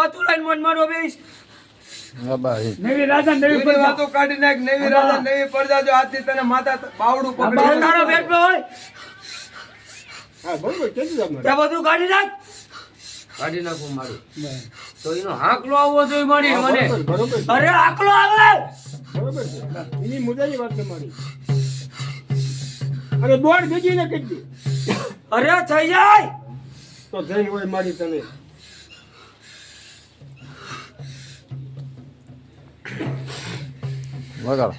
વાતો લઈને મન મારો બેસ નવી રાજા નવી જૂની વાતો કાઢી નાખ. નવી રાજા નવી પડદા. જો આજથી તને માતા બાવડું પકડી તારો પેટમાં હોય હા બરોબર કેજો તમને તે બધું કાઢી નાખ. કાઢી નાખું મારું તો એનો હાકલો આવવો જોઈએ મારી મને. બરોબર અરે હાકલો આવે બરોબર છે એની મુદ્દાની વાત તમારી અને દોડ ભેગી ને કહેજો અરે થઈ જાય તો જઈને હોય મારી તને વગાડો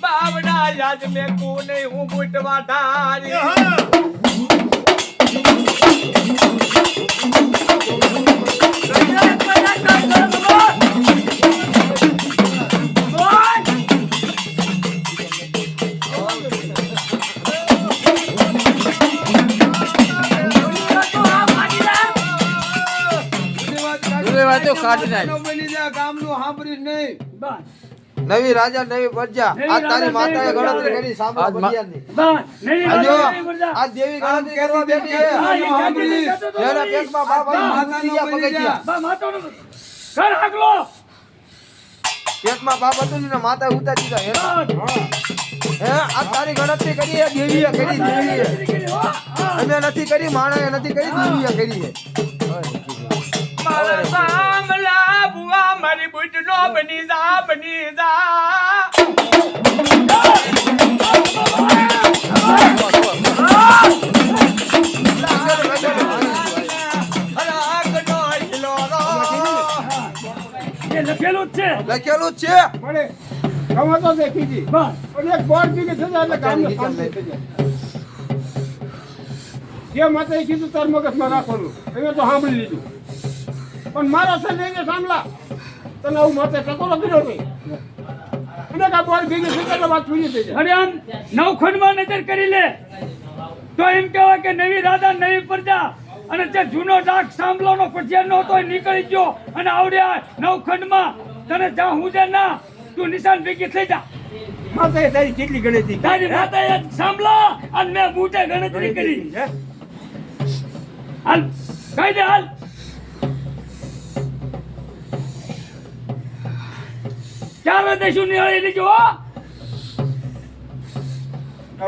બાવડા યાદ મેં કો નહીં હું બુટવા ધારી કાઢી નાખ. ગામનું સાંભળીશ નહીં. નવી રાજા નવી પ્રજા. આ તારી માતાએ ગણતરી કરી સાંભળો બધિયાની. આજો આ દેવી ગણતરી કરવા બેઠી છે. જેના પેટમાં બાપ આવી માતાનો પગથિયા. કર હાકલો પેટમાં બાપ હતું ને માતા ઉતા દીધા હે આ તારી ગણતરી કરી છે દેવીએ કરી દેવીએ. અમે નથી કરી માણાએ નથી કરી દેવીએ કરી છે. મારા સામલા બુઆ મારી બુટનો બની જા બની જા લખેલું જ છે લખેલું જ છે મળે કમો તો દેખી જી બસ અને એક બોર્ડ બી છે એટલે ગામને સામે થઈ જાય જે માતાએ કીધું તાર મગજમાં રાખવાનું હવે તો સાંભળી લીધું પણ મારો છે નહીં કે સાંભળા તને આવું માથે ટકોરો કર્યો નહીં અને કા બોર્ડ ભેગી છે એટલે વાત પૂરી થઈ જાય અરે આમ નવખંડમાં નજર કરી લે તો એમ કહેવાય કે નવી રાજા નવી પ્રજા અને જે જૂનો ડાક સાંભળવાનો પટિયાનો હતો એ નીકળી ગયો અને આવડ્યા નવખંડમાં તને જા હું દે ના તું નિશાન ભેગી થઈ જા માતાએ તારી કેટલી ગણતરી તારી માતાએ સાંભળા અને મેં બૂટે ગણતરી કરી હાલ કહી દે હાલ ચાલો દેશું નિહાળી લેજો આ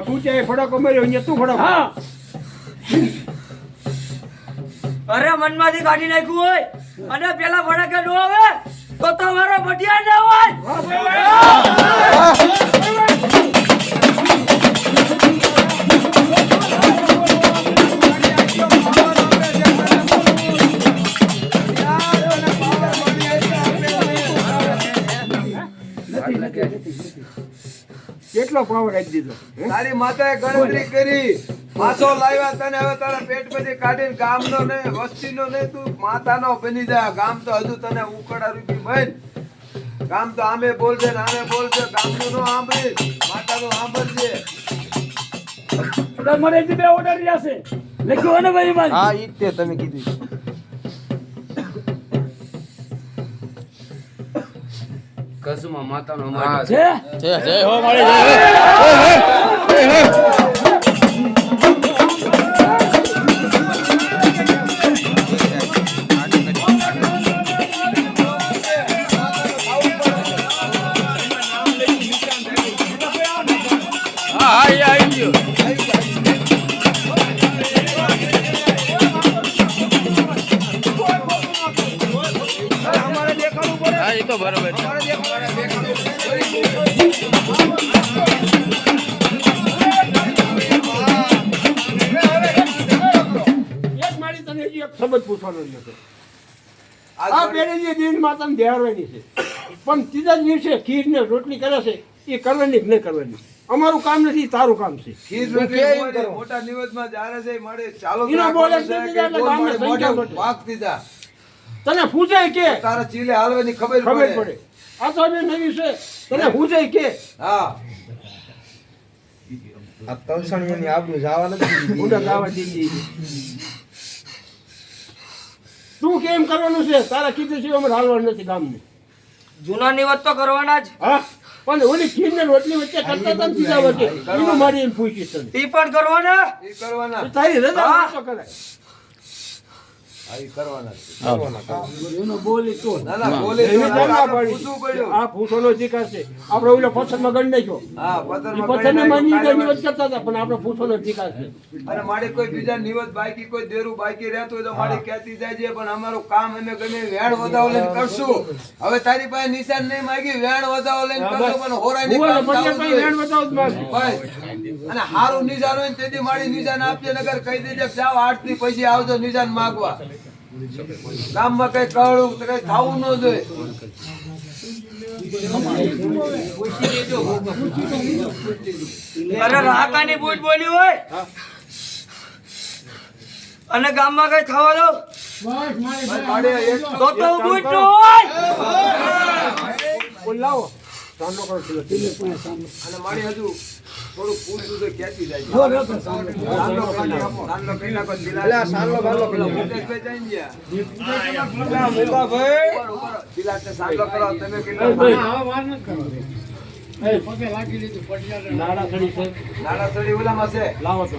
બુચાએ ફડાકો માર્યો અહીંયા તું ફડાકો હા અરે મનમાંથી કાઢી નાખ્યું હોય અને પેલા ભડકે નો આવે તો તમારો ભટિયા ના હોય એટલો પાવર આપી દીધો હે? તારી માતાએ ગણતરી કરી માથો લાવ્યા તને હવે તારા પેટ માંથી કાઢીને ગામનો નહીં વસ્તીનો નહીં તું માતાનો બની જા ગામ તો હજુ તને ઉકળા રૂપી બન ગામ તો આમે બોલશે ને આમે બોલશે ગામનું નો સાંભળી માતાનું સાંભળજે મારે હજી 2 ઓર્ડર રહ્યા છે લખ્યો ને ભાઈ મારી હા ઈ જ તે તમે કીધું કસુમાં માતાનો હા છે જય હો મારી હા એ તો બરોબર છે એક મારી તને હજી એક શબ્દ પૂછવાનો જ નથી આ પેલી જે દિન માતાને દેવાડવાની છે પણ ત્રીજા જ દિવસે ખીર ને રોટલી કરે છે એ કરવાની કે નહીં કરવાની અમારું કામ નથી તારું કામ છે ખીર તું રોટલી કેમ મોડે કરો? મોટા નિવેદમાં જારે છે મળે ચાલો એનો બોલે છે કે એટલે ગોળ ગામને મળે, મોઢે સંખ્યા વાગ દીધા તને પૂછે કે તારા ચીલે હાલવાની ખબર ખબર પડે પડે આ તો અમે નવી છે તને પૂછે કે હા આ તલસણીઓની આબરૂ જવા નથી ઊંડા ગાવા દીધી તું કેમ કરવાનું છે તારા કીધું છે અમે હાલવાનું નથી ગામને જૂના નિવત તો કરવાના જ હા પણ ઓલી ખીર ને રોટલી વચ્ચે કરતા હતા ને ત્રીજા વચ્ચે એનું મારી એમ પૂછીશ તને ઈ પણ કરવાના એ કરવાના તારી રજા હા. તો કરાય હા, એ કરવાના એનો બોલી તો ના ના બોલે એને તો જાણવા આપણે પાડી. પૂછવું પડ્યું આ પૂછવાનો અધિકાર છે આપણે ઓલો પથ્થરમાં ગણ નાખ્યો હા એ પથ્થરમાં પથ્થરને ગણી માની નાખ્યો, નિવત કરતા હતા પણ આપણે પૂછવાનો અધિકાર છે અને મારે કોઈ બીજા નિવત બાકી કોઈ દેરું બાકી રહેતું હોય તો મારે કહેતી જાય છે પણ અમારું કામ અમે ગમે વેણ વધાવો લઈને કરશું હવે તારી પાસે નિશાન નહીં માંગી વેણ વધાવો લઈને કરશું પણ હોરાની ભૂવાનો કામ પગે થવું કઈ જોઈએ. વેણ બતાવો જ મારે. બસ. અને હારું નિશાન હોય ને તેથી મારી નિશાન આપજે નગર કહી દેજે કે જાઓ 8 થી પછી આવજો નિશાન માંગવા ગામમાં કઈ કળું તો કઈ ખાવું ન જોઈએ અરે રાકાની બૂટ બોલી હોય અને ગામમાં કઈ ખાવા દો ભાઈ મારે એક તો બૂટ નો હોય બોલ લાવો સાંડો કરો પેલો. અને મારી હજુ થોડું પૂછું તો ક્યાંથી જાય છે? સાંડલો કરી આપો. સાંડલો કરી નાખો, દિલા- અલા, સાંડલો બાંડલો કરી નાખો. મુકેશભાઈ જઈને ગયા. ઉભા રહો. દિલાને સાંડલો કરાવો, તમે કરી એ નાખો. ભાઈ. નાડા સડી છે નાના સડી ઓલામાં છે. લાવો તો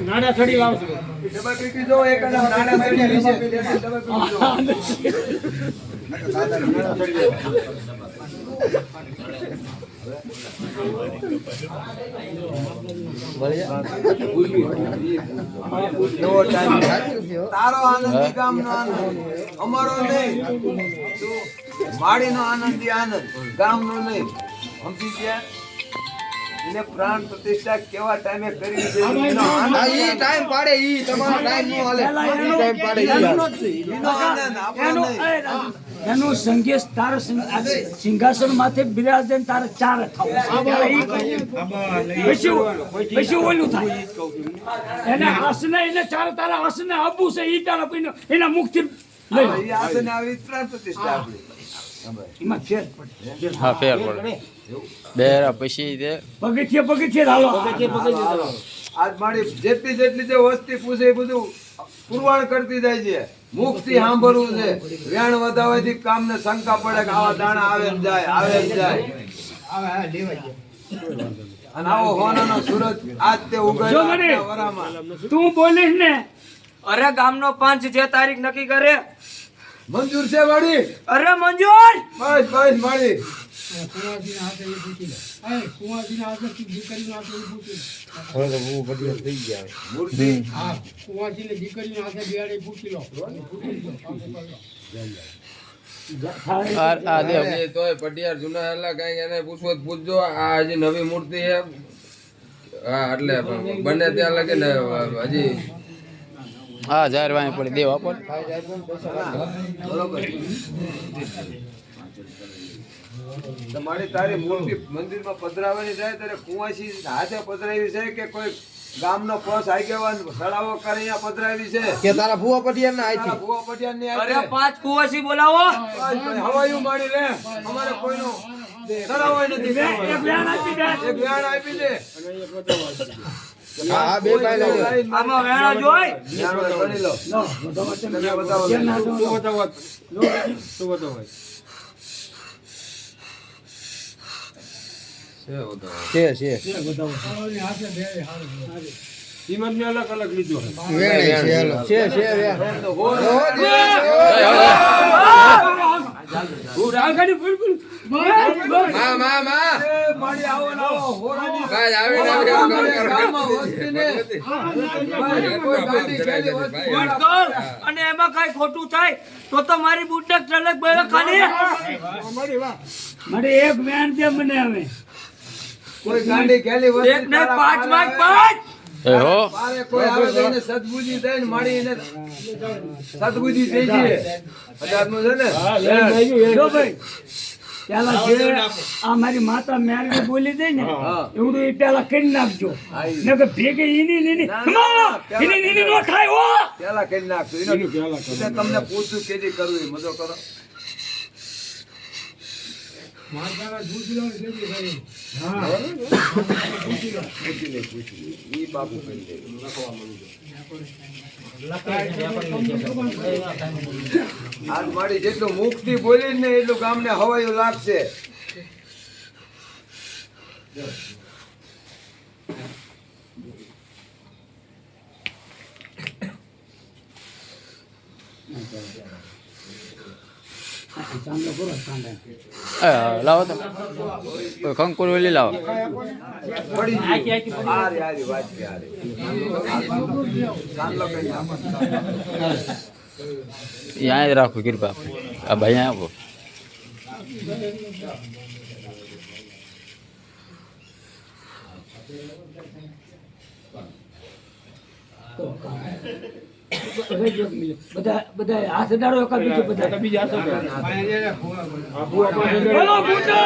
નાડા સડી લાવજો ડબલ પીપી જો એક અને નાના સડી વિશે. ડબલ પીપી જો. નવો ટાઈમ તારો આનંદી ગામનો આનંદ, અમારો નહીં. તું માળીનો આનંદી આનંદ, ગામનો નહીં. સમજી ગયા? એને પ્રાણ પ્રતિષ્ઠા કેવા ટાઈમે કરવી છે એનો આનંદ. આ ઈ ટાઈમ પાડે ઈ તમારો ટાઈમ નો હાલે ઈ ટાઈમ પાડે ઈ હાલે. એનો આનંદ, આપણો નહીં. એનું સંગેશ તારા સિંહાસન માથે બિરાજે ને તારે ચાર પછી ઓલું થાય એને આસને એને ચાર તારા આસને આપવું છે ઈ તારા પીને એના મુખથી લઈ હા, એ આસને આવી પ્રાણ પ્રતિષ્ઠા આપણી. એમાં ફેર પડે હા ફેર પડે બેરા પછી તે પગથિયે હાલો આજ મારી જેટલી જેટલી જે વસ્તી પૂછે એ બધું પુરવાણ કરતી જાય છે. મુખથી સાંભળવું છે. વેણ વધાવવાથી કામને શંકા પડે કે આવા દાણા આવે ને જાય, આવે ને જાય. અને આવો હોનાનો સૂરજ આજ તે જો ઉગાડ્યો મને. આજના વરામાં. તું બોલીશ ને અરે ગામનો પંચ જે તારીખ નક્કી કરે મંજૂર છે વાડી? અરે મંજૂર બસ બસ વાડી. હવે તો બહુ બધી થઈ ગયા મૂર્તિ આ દે તોય પટિયાર જૂના હેલા કઈ એને પૂછવો તો પૂછજો આ હજી નવી મૂર્તિ છે હા એટલે બને ત્યાં લગે ને હજી હા જાહેર વાણી પડી દેવ આપો ને. બરોબર તમારી તારી મૂર્તિ મંદિરમાં પધરાવવાની થાય ત્યારે કુંવાસી હાથે પધરાવી છે કે કોઈ ગામનો પસ આગેવાન સડાવો કરે અહીંયા પધરાવી છે કે તારા ભૂવા પટિયાર ના તારા ભુવા પટિયારની અરે હાથે? 5 કુવાસી બોલાવો. હવાયું મારી લે અમારે કોઈનો સડાવો નથી કરવાનો. એક વ્યાણ આપી દે. એક વ્યાણ આપી દે હા બે ભાઈ લાગે આમાં વેણા જોઈ. વ્યાણ ગણી લો તમે બતાવો છે છે કિંમતને અલગ અલગ લીધો વેણ છે વેણ મારી આવો ને આવો હોરાની ભાઈ આવીને આવી ગામમાં વસ્તીને કોઈ ગાડી ખેલી વસ્તી બૂટ કર અને એમાં કઈ ખોટું થાય તો મારી બૂટને ટલક બેવે ખાલી. મારે એક વ્યાણ દે મને હવે. કોઈ ગાડી ખેલી વસ્તી એક ને 5 માં 5. એ હો પારે કોઈ આવે તો એને સદબુદ્ધિ દઈને મારી એને સદબુદ્ધિ થઈ છે 1000 નું છે ને જો ભાઈ પેલા જે આ મારી માતા મેરડી બોલી દે ને એવું એ પેલા કરી નાખજો ને કે ભેગે ઈની નો થાય હો. પેલા કરી નાખજો એટલે તમને પૂછું કેદી કરવું એ મજો કરો ઈ બાપુ કરી દે આજ મારી જેટલું મુક્તિ બોલી ને એટલું ગામને હવાયું લાગશે લાવો તો કંકુર વેલી લાવો. પડી ગયું. હારી હારી વાત છે હારી ચાંદલો કરી નાખો. અહીંયા જ રાખો કૃપા. આ ભાઈ અહીંયા આપો. બધા બધા હાથ અડાડો એકા બીજો બધા બીજા બોલો બુટા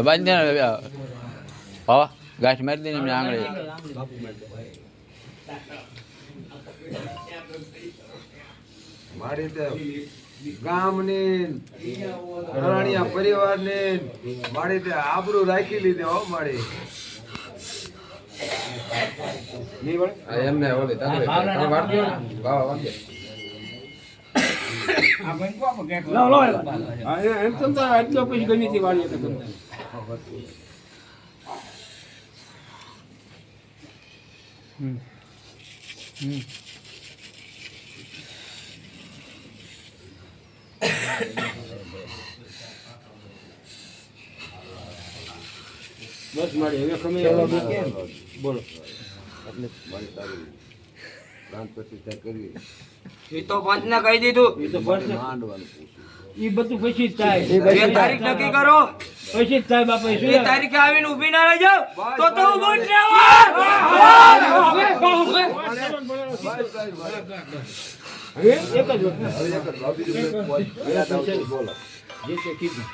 બાંધી દે ભાવા ગાંઠ મારી દે ને એમને આંગળી. મારી તો ગામની ઘરાણીયા પરિવારની મારી તે આબરૂ રાખી લીધી હો મારી એમને ઓલી તમે વાળજો ને ભાવ વાળજો. લાવ લાવ એમ તો એટલો પછી ગણી હતી વાળી એટલે બસ મારી હવે ખમે બોલો એ તો પંચને કહી દીધું. ઈ બધું પછી જ થાય જે તારીખ નક્કી કરો પછી જ થાય બાપા એ તારીખે આવીને ઊભી ના રહી જાવ તો હું બૂટ હવે એક જ બોલો જે તે કીધું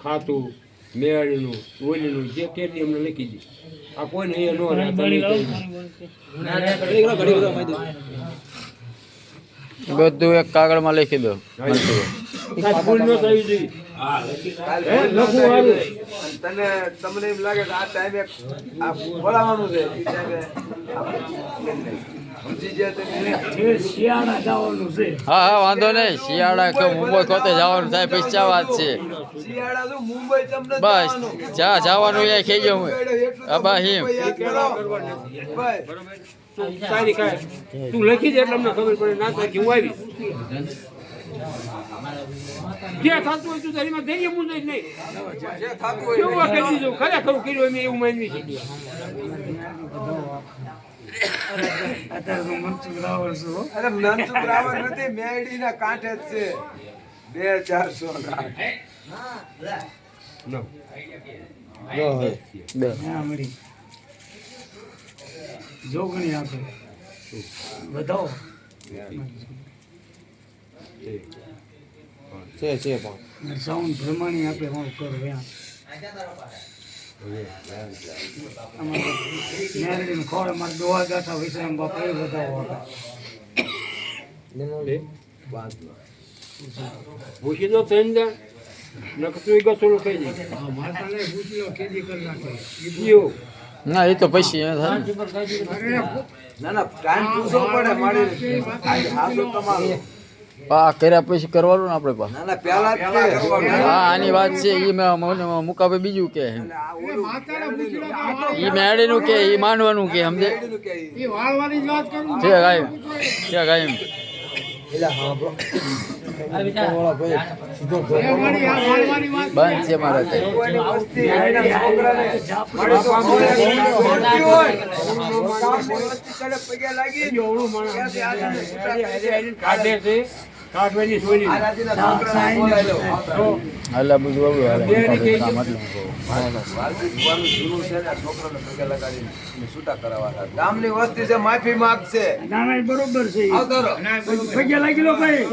ખાતું મેળીનું ઓલીનું જે કેરી અમને લખી દી આ કોઈને અહીંયા નો બધું એક કાગળમાં લખી દો. ભૂલ ન થવી જોઈએ લખવું હારું. તને તમને એમ લાગે કે આ ટાઈમે આ બોલાવાનું છે એ ટાઈમે સમજી ગયા તમે શિયાળા જવાનું છે હા હા વાંધો નહીં. શિયાળા કે મુંબઈ કોતે જવાનું થાય પૈસા વાત છે. શિયાળા તો મુંબઈ તમને બસ જા જવાનું અહીંયા થઈ ગયો હું. અબા હિમ તારી કાંઈ તું લખી દે એટલે અમને ખબર પડે ના થાય કે હું આવી જે થતું હોય તું એમાં ધૈર્ય મૂંઝાય જ નહીં. જે થતું હોય કેવું કરી દીધું ખરેખર કર્યું એમ એવું માનવી છે. અરે મનસુખ રાવળ નથી, મેડીના કાંઠે જ છે. 2408. જોગણી આપે બતાવો છે પણ સાઉન્ડ પ્રમાણે આપે હું કરું મેરડીને ખોળ મારે દોવા ગાંઠા વિશ્રામ બાપા એ બતાવો ભૂસી દો ત્રણ જણ નકતું ગસોડું ખાઈ જાય. ના એ તો પછી એ થાય ને. ના ના ટાઈમ પૂછવો પડે મારી હાસુ તમારું. આ કર્યા પછી કરવાનું ને આપણે પા ના ના પહેલા જ તે. હા આની વાત છે એ મુકાબે બીજું કે એ મેળીનું કે એ માંડવાનું કે સમજે છે કાયમ છે કાયમ બંધ છે મારા કઈ કાઢે છે કાઢવાની સોની હાલા બધું આવડું હાલે કામ આટલું ગામની વસ્તી છે, માફી માંગશે. નાના બરોબર છે આવતો રહો. પગે લાગી લો ભાઈ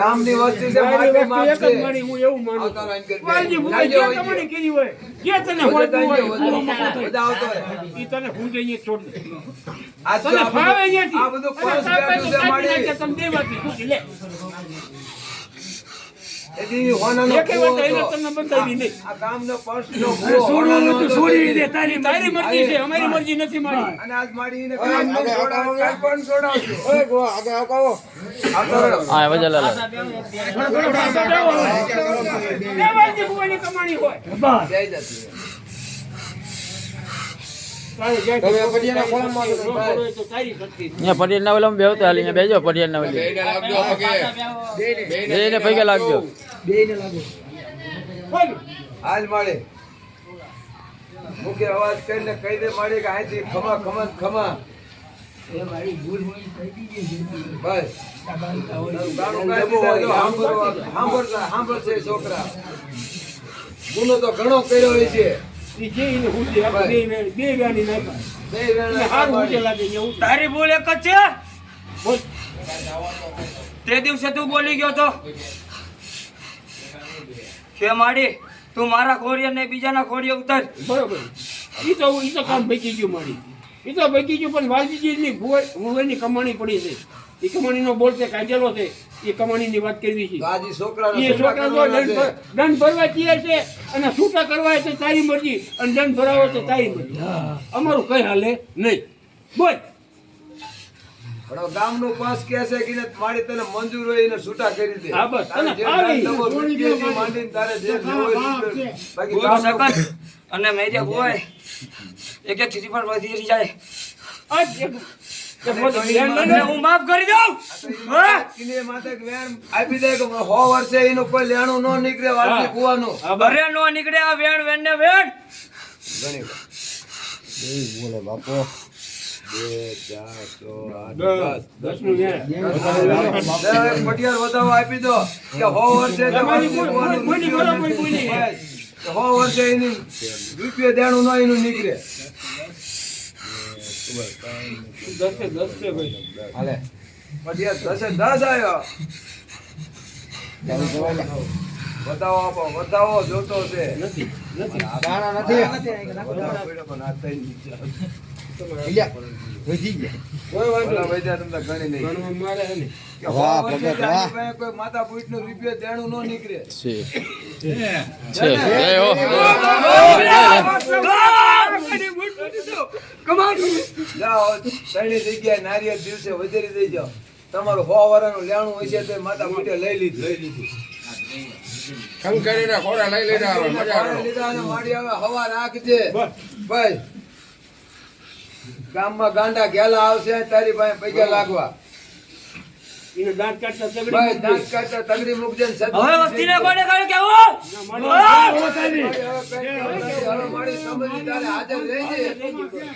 ગામની વસ્તી છે, માફી એક જ માંગશે. મારી હું એવું માનું આવતો રહો, એમ કરી. વાલજી ભૂપેશ જે તમને કીધી હોય જે તને હોતું હોય બધા આવતો રહે. ઈ તને હું જઈને છોડ દે. આ તને ફાવે અહીંયાથી. આ બધું અને પરસ તાપે બેઠું છે કાઢી મારી. નાખે, તમે દેવાથી ખુશી લે. એથી હોનાનો એકે ભૂવો વાત એને હતો. તમને બંધાવી નહીં. આ ગામનો પર્સનો ભૂવો સોનું હોનાનો હતું હતો. છોડી દે તારી તારી મરજી છે અમારી મરજી નથી મારી. અને આજ મારી એને કાંઈ પણ છોડાવજો. આવતો રહો. હા વજા લાલા દેવાથી ભૂવાની કમાણી હોય. બસ જય જતી. તારે જાય તો ફળિયાના ખોળામાં ન હોય તો તારી શક્તિ. અહીંયા પટેલ ના ઓલામાં બેહતા હાલ અહીંયા બેજો પટેલ ના ઓલી બેયને લાગજો પગે. બેયને પગે લાગજો બોલ. હાલ માળી. મુખ્ય અવાજ કરીને કહી દે માળી કે અહીંથી ખમા ખમા ખમા. બસ. ગાણું ગાઈ દીધા તો સાંભળશે છોકરા. ગુનો તો ઘણો કર્યો હોય છે. ઈ જે એને હુંચી આપે, બે વ્યાની નાખ્યા. બે એટલે વેણા હારું ઊંચે માળી. લાગે છે, એવું. તારી ભૂલ એક જ છે. બોલ. તે દિવસે તું બોલી ગયો તો કે માડી તું મારા ખોડિયા ને બીજાના ખોડિયા ઉતાર. બરોબર. ઈ તો કામ ભેગી ગયું મારી. ઈ તો ભેગી ગયું પણ વાલજીજીની ભુવાની કમાણી પડી છે. એ કમાણીનો બોલ તે કાઢેલો છે. એ કમાણીની વાત કરવી છે. તો આજે છોકરાનો એ છોકરા જો દંડ ભરવા તૈયાર છે અને છૂટા કરવા હોય તો તારી મરજી અને દંડ ભરાવો તો તારી મરજી. અમારું કઈ હાલે નહીં. બોલ. પણ હવે ગામનું પાસ કહે છે કે મારી તને મંજૂર હોય એને છૂટા કરી દે. હા, બસ. તારે જે આવે. ધંધો રૂપિયાથી માંડીને તારે જે લેવો હોય એ બાકી બોલ ગામનું સકત અને મેરિયા બોય એક એક ચીટી પર વધી જાય આજ એક મોટું ધ્યાન ન અને હું માફ કરી દઉં. હા? કિને માથે વેણ આપી દે કે 100 વર્ષે એનું કોઈ લેણું ન નીકળે વાલજી કુવાનું. અરે નો નીકળે આ વેણ વેણ ને વેણ. ઘણી વાર. બોલે બાપો 2 4 6 8 10 નું ધ્યાન. 10 પટિયાર વધાવો આપી દો કે 100 વર્ષે તો તમારી વાલજી કુવાનું કોઈની બરાબર કોઈની. બસ. તો 100 વર્ષે એની રૂપિયો દેણું ન એનું નીકળે. દસે ભાઈ. હાલે પટિયાર 10 આવ્યો. વધાવો આપો, વધાવો જોતો છે. નથી. દાણા નથી વધાવો પડ્યો પણ આ થઈ નહીં. લ્યા, વધી ગયા કોઈ વાંધો ઓલા નહીં. વૈદ્યા તમને ગણી નહીં. ગણવામાં મારે હે ને. કે વાહ, 100 વર્ષે ભગત, વાહ. આની પાસે કોઈ માથા પૂછનો રૂપિયો દેણું ન નીકળે. છે એ હો જાઓ ત્રણેય જગ્યાએ નારિયેળ દિવસે વધેરી દઈ જાઓ. તમારું 100 વર્ષનું લેણું હોય છે તો માથા પૂઠે લઈ લીધું. શંકરીના ખોડા લઈ લીધા હવે મજા પાણી કરો. લીધા અને માડી હવે હવા રાખજે. બસ. ભાઈ ગામમાં ગાંડા ઘેલા આવશે તારી પાસે પૈસા લાગવા. એને દાંત કાઢતા તગડી ભાઈ મૂકજે. દાંત કાઢતા તગડી મૂકજે ને સત્ય હવે વસ્તીને કોને કહ્યું કેવું હવે મારી સમજદારી હાજર રહેજે.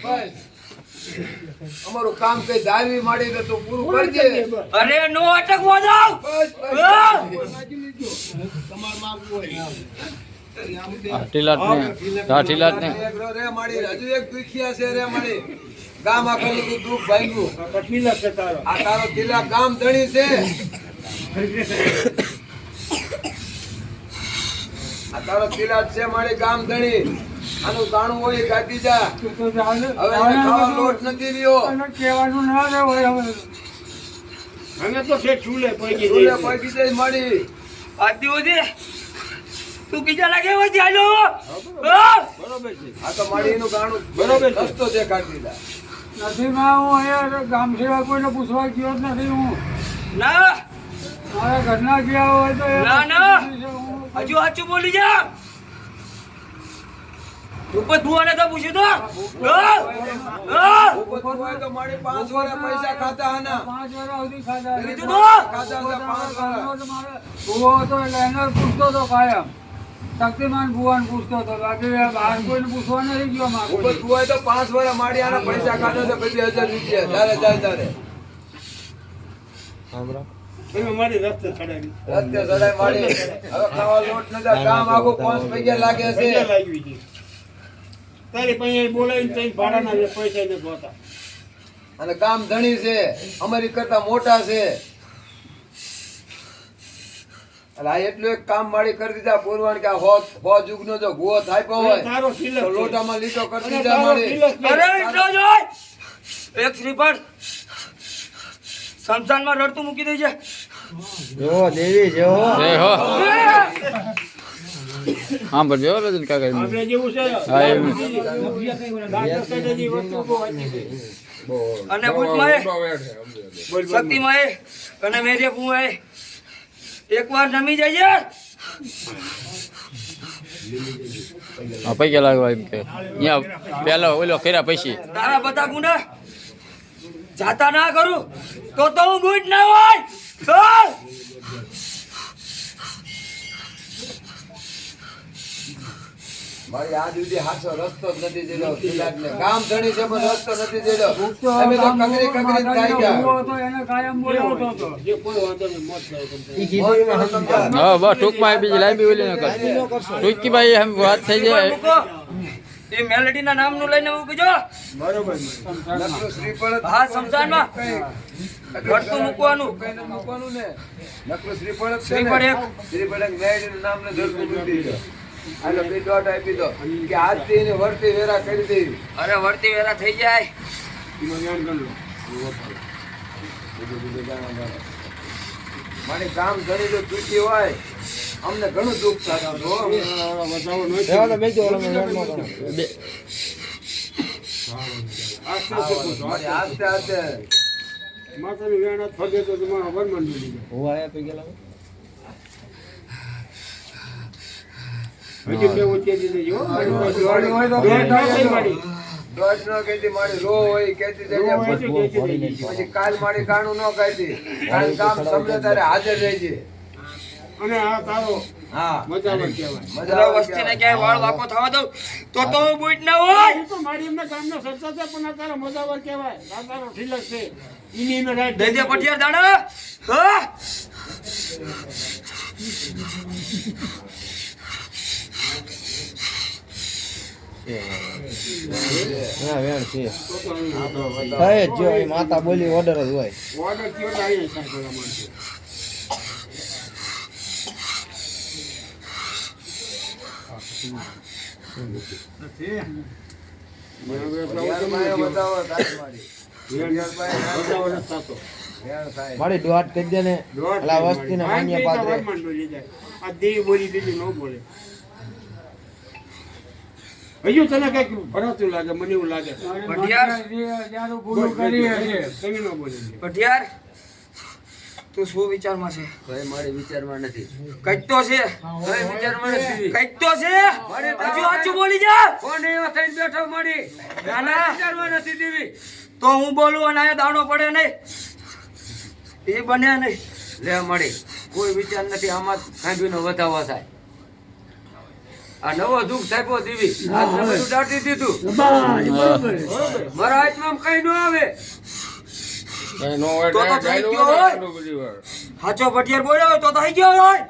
ભાઈ, અમારું કામ કઈ ધારવી માંડી તો તું પૂરું કરજે. અરે નો અટકવો જાવ બસ, બસ. ટીલાટ ને હા ટીલાટ ને એક રે મારી હજુ એક દુખિયા છે રે મારી ગામ આખું બધું દુઃખ ભાંગ્યું. કઠીલા છે તારો. આ તારો તિલક ગામ ધણી છે. આ તારો તિલક છે મારી ગામ ધણી. આનું ગાણું હોય કાઢી જા. હવે એને ખાવા લોટ નથી રહ્યો. કહેવાનું ના રે હોય હવે અમે તો છે ચૂલે પૈકી ચૂલે જઈએ. પગી જાય મારી. આ દિવસે તું કીજા લાગે હોય ચાલો બરોબર છે. આ તો મારી એનું ગાણું બરોબર છે. રસ્તો દેખાડી દીધા. નથી માં હું અહીંયા ગામ સેવા કોઈને પૂછવા ગયો જ નથી હું ના મારા ઘરના ગયા હોય તો એ ના, ના. હું હજુ સાચું બોલી જા ઉપર ભુવાને તો પૂછ્યું તો ઉભો હોય તો મારી 5 વર્ષ પૈસા ખાતા આના. 5 વર્ષ સુધી ખાધા કીધું તો ખાતા હતા 5 વર્ષ. ભૂવો હતો એટલે એને પૂછતો હતો કાયમ શક્તિમાન ભુવાને પૂછતો હતો બાકી બહાર કોઈને પૂછવા નથી ગયો મારે ઉભો હોય તો 5 વર્ષ મારી આના પૈસા ખાતા તો પછી 1000 રૂપિયા તારે જાય તારે. તમે મારી રસ્તે ચડાવી. રસ્તે ચડાઈ મારી. હવે ખાવા લોટ નતા. કામ આખું 5 પૈસા લાગે છે. પૈસા લાગવી છે. તારી પાસે બોલાવીને તઈ ભાડાના જે પૈસા ને ગોતા. અને કામ ધણી છે. અમારી કરતા મોટા છે. એટલે આ એટલું એક કામ મારી કરી દીધા પૂરવાણ કે હો જુગનો જો ભૂવો થાપ્યો હોય તારો તિલક તો છે. લોટામાં લીટો કરી અને દીધા તારો મારી. તિલક છે. અરે એટલો જ હોય એક શ્રીફળ શમશાનમાં રડતું મૂકી દેજે જો દેવી જો જય હો હા પણ જો રજન કાકા આપણે જેવું છે. હા, એમ. દાંત કાઢેલી વસ્તુ બહુ વાંચી છે. અને ભૂતમાએ મોટો વેઠ છે, સમજો તો. શક્તિમાએ અને મેરે ભુવાએ એકવાર નમી જઈએ હા પૈસા લાગવા એમ કે અહીંયા પેલા ઓલો કર્યા પૈસી તારા બધા ગુના જાતા ના કરું તો હું ગુડ ના હોય ચાલ મારી આ દીદી હાચો રસ્તો જ નથી દેલો તિલકને. કામ ધણી છે પણ રસ્તો નથી દેલો. અમે તો કગરી કગરી થાય ગયા. ભૂવો હતો એને કાયમ બોલાવતો હતો જે કોઈ વાંધો નહીં, મોત થાય તમને. ઈ કીધું એમાં સમજાય. હા બસ ટૂંકમાં બીજી લાંબી ઓલી ન કર ટૂંકી ભાઈ એમ વાત થઈ જાય મૂકો એ મેલેડીના નામનું લઈને મૂકજો બરોબર છે. નકરું શ્રીફળ જ હા શમશાનમાં ઘટતું મૂકવાનું કઈને મૂકવાનું ને. નકરું શ્રીફળ જ છે ને. શ્રીફળ એક. શ્રીફળ એક મેળીનું નામ ને ધરતું મૂકી દીધો. આનો બે દોઢ આપી દો કે આજથી એની વર્તી વેરા કરી દેવી. અરે વર્તી વેરા થઈ જાય એમાં ધ્યાન કરી લો. મારી કામ ધણી જો દુઃખી હોય અમને ઘણું દુઃખ થતું હતું હો. વધાવો નહીં. રહેવા દો, બેસજો, ઓલો મેં વેણમાં કરો. આસ્તે આ આસ્તે વાત, પૂછો. મારી આસ્તે આસ્તે માતાની વેણ હાથ ફગે તો તમારો વરમાન મળી જાય. હું આયા પી ગયેલા. હજી બે ઉચકે દીધી જો. દોડી હોય તો બે ટાઈ થઈ મારી. દોઢ નો કહેતી મારી રો હોય કહેતી રો હોય જગ્યા તો કેચી થઈ ગઈ. પછી કાલ મારી કાણું ન કહેતી કાલ કામ સમજે તારે હાજર રહેજે. અને આ તારો હા મજામાં કહેવાય. મજા અરે આવે વસ્તીને કહેવાય. ક્યાંય વાળ વાકો થવા દઉં તો હું બુટ ના હોય એ તો મારી એમના ગામના સરતા છે પણ આ તારો મજાવાર કહેવાય. આ તારો ઠીલક છે. ઈની એમને રાઈટ દેજે પટિયાર દાડા હા હા વેણ છે થાય જ જો એ માતા બોલી ઓર્ડર જ હોય. ઓર્ડર થયો તો અહીંયા હિસાબ કરવા માંડશે. યાર બતાવો તારી મારી. બતાવો નથી થતો. વેણ થાય. મારી દોટ કરી દે ને એટલે આ વસ્તીને માન્ય પાત્ર આ દેવી બોલી દીધી ન બોલે. હજુ તને કઈક ભરાતું લાગે, મને એવું લાગે. જ્યાં ભૂલું કરી હશે તમે ન બોલે. પટિયાર તું શું વિચારમાં છે ભાઈ મારી વિચારમાં નથી. કંઈક તો છે ભાઈ વિચારમાં નથી. કંઈક તો છે હજુ સાચું બોલી જા કોણ એવો થઈને બેઠો મારી? ના ના વિચારમાં નથી દેવી. તો હું બોલું અને આ દાણો પડે નહીં એ બન્યા નહીં લે મળી કોઈ વિચાર નથી આમાં ખાંભીનો વધાવો થાય આ નવો દુઃખ સાહેબો દેવી આ બધું દાટી દીધું મારા હાથમાં કઈ ન આવે કઈ નો હોય તો કાંઈ થઈ ગાયલું ગયો હોય હોય. ને આટલું બધી વાર. સાચો પટિયાર બોલ્યો હોય તો થઈ ગયો હોય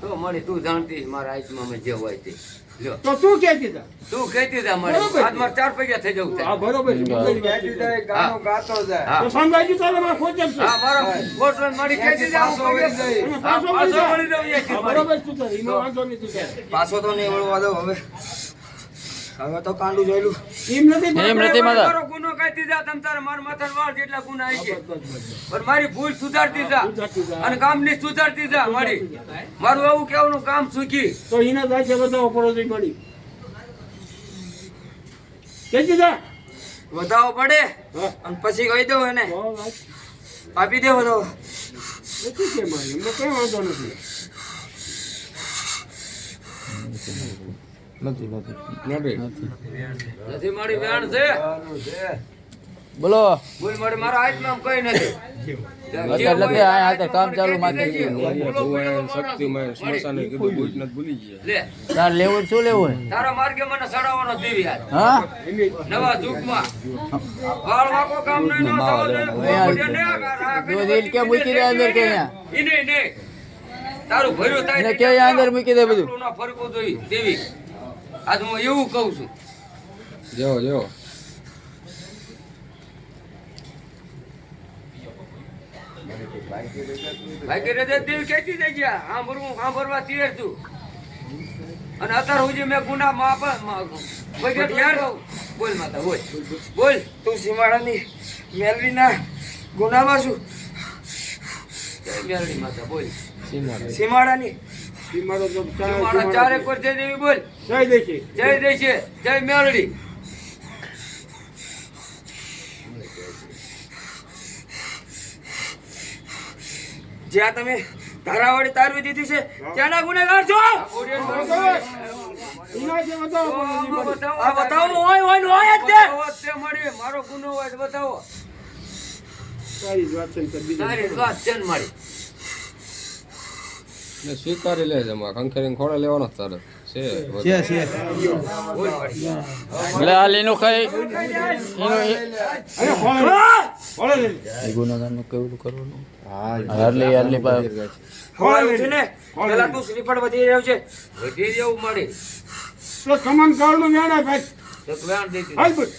તો મળી તું જાણતી મારા હાથમાં મેં જે હોય તે લ્યો તો તું કહેતી હતા તું કહેતી તા મળી બરોબર. આજ મારે 4 પૈયા થઈ જવું હા થાય બરોબર છે. કહેતી જાય, ગાણું ગાતો જાય. હા તો સમજાઈ ગયું તો મારે ખોટ જ છે હા મારો બોટલ મારી કહેતી જા હું પાછો વળી પગે જાય. અને હા, પાછો પાછો વળી વળી જાય. જાઉં હા, એથી બરોબર તું તાર એમાં વાંધો નહીં તું તાર. પાછો તો નહીં વળવા દો હવે હવે તો કાંડું જોયેલું એમ નથી એમ નથી માતા મારો ગુનો કહેતી જા તમ તારે મારા માથાનો વાળ જેટલા ગુના આવી છે પણ મારી ભૂલ સુધારતી જા અને કામની સુધારતી જા મારી મારું એવું કેવાનું કામ સુખી તો એને જાય છે બતાવો પડો તો મળી કહેતી હતા વધાવો પડે હા. અને પછી કહી દઉં એને તો વાત આપી દે વધાવો નથી કે મારી એમને કઈ વાંધો નથી નથી નથી મારી વેણ છે ગાણું છે. બોલો ભૂલ મારી મારા હાથમાં આમ કઈ નથી અત્યારે નથી આ હાથે કામ ચાલુ માથે શક્તિમાં સ્મશાને કીધું ભૂત નથી ભૂલી ગયા લે તાર લેવું શું લેવું તારા માર્ગે મને સડાવવાનો દેવી આજ હા નવા યુગમાં વાળ વાકો કામ નહીં ન થવા દે જો દિલ કે મૂકી દે અંદર કે અહીંયા ઈને ને તારું ભર્યું થાય એને કે અહીંયા અંદર મૂકી દે બધું ના ફરકું જોઈ દેવી આજ હું એવું કહું છું જો ભાઈ કે દેવી કહેતી થઈ ગયા સાંભળવા તૈયાર છું અને અત્યાર સુધી મેં ગુના બોલ માતા બોલ બોલ તું સીમાડાની મેલવીના ગુનામાં છું જય મેરડી માતા બોલ સીમાડાની મારો તો મારા ચારે પર જય દેવી બોલ જય દેખી જય દેશે જય મેરડી જ્યાં તમે ધારાવાળી તારવી દીધી છે ત્યાંના ગુનેગાર છો એના છે બતાવો પડો તો આ બતાવો હોય હોય ને હોય જ તે તે મળી મારો ગુનો હોય તો બતાવો તારી જ વાત છે ને કરી દીધી. તારી વાત છે ને મારી ને સ્વીકારી લે છે એમાં ખંખેરીને ખોળે લેવાનો જ તારે છે બોલ મારી એટલે હાલ એનું કઈ એનું અરે ખોળે ખોળે લે. એ ગુનાગારનું કેવું કરવાનું હારલી હારલી ખોળે ઉઠીને પેલા તું શ્રીફળ વધી રહ્યો છે વધી જેવું મળી તો સમાન કાળનું મેણા ભાઈ તો વેણ દેતી હાલ બસ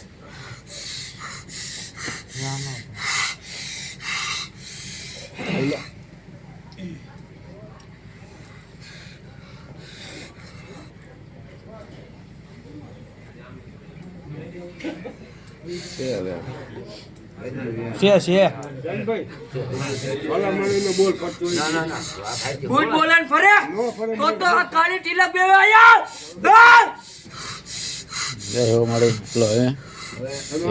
છે હવે ભાઈ ભલા માણીને બોલ પડતું ના નહીં. ના ના ભૂત બોલે ને ફરે નો ફરે તો આ કાળી ટીલક બે આયા દોડ! જય હો મારી પેલો હે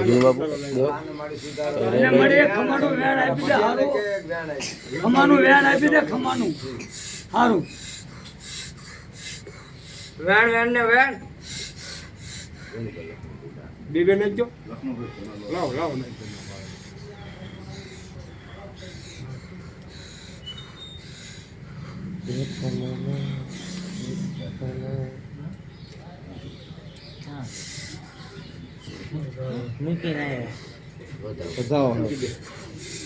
જીવ બાપુ અને મળી એક ખમાનું વેણ આપી દે હારું. ખમાનું વેણ આપી દે ખમાનું હારું વેણ વેણ ને વેણ બીબે નાખજો લાવ લાવ નાખજો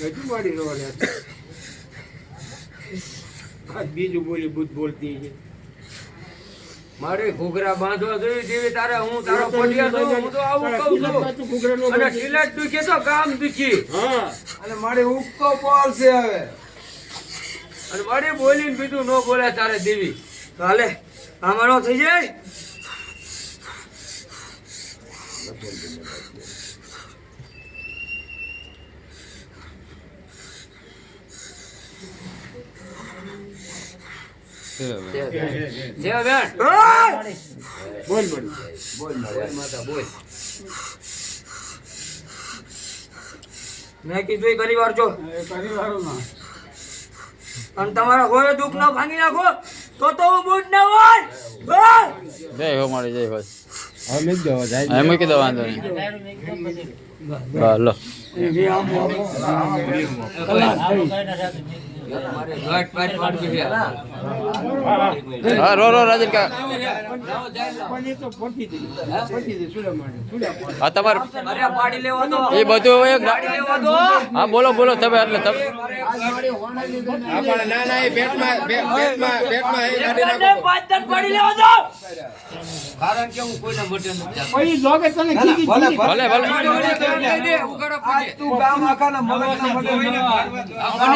હજુ મારી રવાને આ બીજું બોલી બુદ્ધ બોલતી છે મારી ઘૂઘરા બાંધવા જોઈએ જેવી તારે હું તારો પટિયા છું હું તો આવું કહું છું અને સિલેટ દુખી તો કામ દુખી હા અને મારી ઉગતો પોર છે હવે અને મારી બોલીને બીજું ન બોલે તારે દેવી હાલે આમાં નો થઈ જાય છે હવે જે વેણ ઓય! બોલ મળી બોલ માતા બોલ મેં કીધું એ કરી વાર જો પરિવારો ના અને તમારા હોય દુઃખ ના ભાંગી નાખો તો હું બુટ ના હોય ઓય! જય હો મારી જય ભાઈ હા મૂકી દો વાંધો નહીં લો મારે ગાંઠ પાડી પાડવી છે. હા રો રાજન કા પણ એ તો પતી દે સુડા માટે હા તમારે અરે પાડી લેવો તો એ બધું એક પાડી લેવો તો હા બોલો બોલો તમે એટલે તમે ના ના એ પેટમાં પેટમાં એ કાઢી નાખો. પાડી લેવો તો કારણ કે હું કોઈના મટે નથી જાતો. પછી જોગે તને કીધી ભલે ભલે ભલે દઈ દે, ઉઘાડો આજ પડી. તું ગામ આખાના મગજના મગજ મને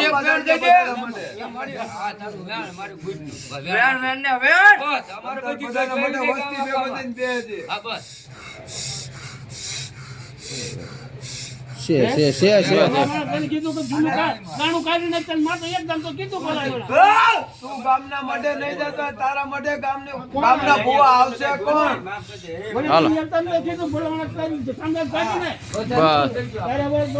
એક વેણ દઈ દે. એ મારી આ તારું વેણ, મારી ગુજનું. વેણ ને વેણ. બસ, અમારે બધી બધાના માટે વેણ વસ્તી બે બધાને બે છે. હા, બસ. છે તને કીધું કે જૂનું ગાણું કાઢીને તને માથે એકદમ તો કીધું બોલાવ્યો. તું ગામના માટે નહીં જતો તારા માટે ગામના ભુવા આવશે કોણ મને હાલો. તને કીધું બોલાવવાનું તારી સામે કાઢીને બસ તારે બોલાવ